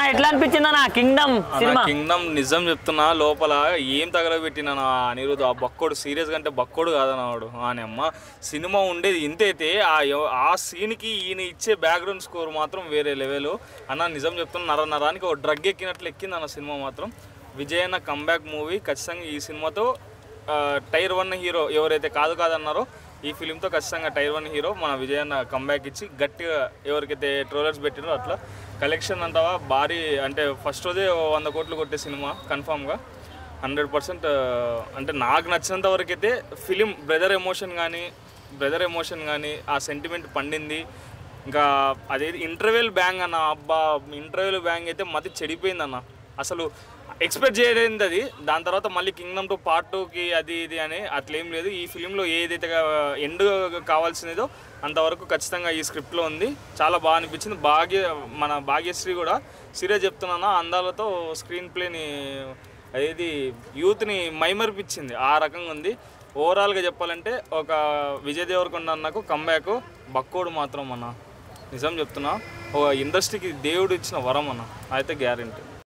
ఎట్లా అనిపించిందన్న Kingdom cinema? Kingdom నిజం చెప్తున్నా, లోపల ఏం తగలబెట్టినా అనిరుద్ ఆ బక్కోడు సీరియస్ గా అంటే బక్కోడు కాదన్నవాడు. అని అమ్మ సినిమా ఉండేది ఇంతైతే ఆ సీన్కి ఈయన ఇచ్చే బ్యాక్గ్రౌండ్ స్కోర్ మాత్రం వేరే లెవెల్ అన్న. నిజం చెప్తున్నా, నరానికి ఒక డ్రగ్ ఎక్కినట్లు ఎక్కింది అన్న సినిమా మాత్రం. విజయ్ అన్న కంబ్యాక్ మూవీ ఖచ్చితంగా ఈ సినిమాతో టైర్ 1 హీరో ఎవరైతే కాదన్నారో ఈ ఫిలింతో ఖచ్చితంగా టైర్ 1 హీరో మన విజయ్ అన్న కంబ్యాక్ ఇచ్చి గట్టిగా ఎవరికైతే ట్రోలర్స్ పెట్టినో అట్లా కలెక్షన్ అంటావా భారీ అంటే ఫస్ట్ రోజే 100 కోట్లు కొట్టే సినిమా కన్ఫామ్గా 100%. అంటే నాకు నచ్చినంత వరకు అయితే ఫిలిం బ్రదర్ ఎమోషన్ కానీ ఆ సెంటిమెంట్ పండింది. ఇంకా అదేది ఇంటర్వెల్ బ్యాంగ్ అన్న, అబ్బా ఇంటర్వెల్ బ్యాంగ్ అయితే మతి చెడిపోయింది అన్న. అసలు ఎక్స్పెక్ట్ చేయలేదు అది. దాని తర్వాత మళ్ళీ కింగ్డమ్ 2 పార్ట్ 2కి అది ఇది అని అట్లేం లేదు. ఈ ఫిలింలో ఏదైతే ఎండ్ కావాల్సినదో అంతవరకు ఖచ్చితంగా ఈ స్క్రిప్ట్లో ఉంది. చాలా బాగా అనిపించింది. మన భాగ్యశ్రీ కూడా సీరియస్ చెప్తున్నాను, అందాలతో స్క్రీన్ ప్లేని అదేది యూత్ని మైమరిపించింది. ఆ రకంగా ఉంది. ఓవరాల్గా చెప్పాలంటే ఒక విజయ్ దేవరకొండ అన్నకు కంబ్యాక్ బక్కోడు మాత్రం అన్న. నిజం చెప్తున్నా, ఒక ఇండస్ట్రీకి దేవుడు ఇచ్చిన వరం అన్న, అయితే గ్యారెంటీ.